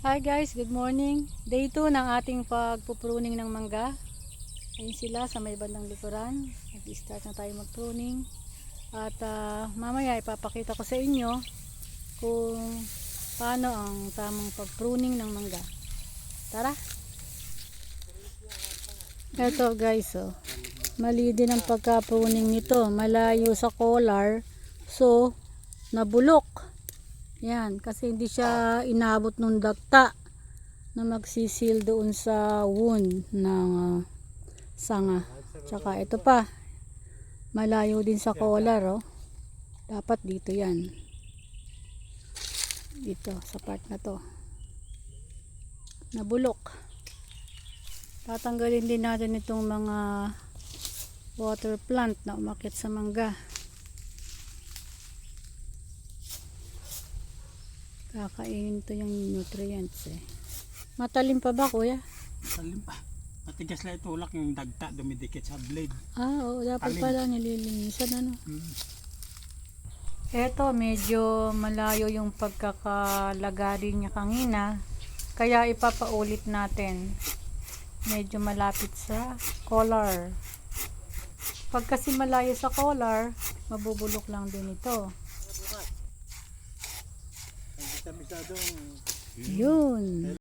Hi guys, good morning. Day 2 ng ating pagpupruning ng mangga. Ayun sila sa may bandang likuran. Nag-start na tayo mag-pruning. At mamaya ipapakita ko sa inyo kung paano ang tamang pag-pruning ng mangga. Tara! Ito guys, oh. Mali din ang pagka-pruning nito. Malayo sa collar. So, nabulok. Yan, kasi hindi siya inabot ng dagta na magsisil doon sa wound ng sanga. Tsaka ito pa, malayo din sa collar, oh. Dapat dito yan. Dito, sa part na to. Nabulok. Tatanggalin din natin itong mga water plant na umakyat sa mangga. Kakainin to yung nutrients eh. Matalim pa ba kuya? Matalim pa. Matigas lang itulak yung dagta dumidikit sa blade. Oo, dapat Talim. pala nililinisan ano. Eto medyo malayo yung pagkakalagari niya kanina. Kaya ipapaulit natin. Medyo malapit sa collar. Pag kasi malayo sa collar, mabubulok lang din ito. Yun.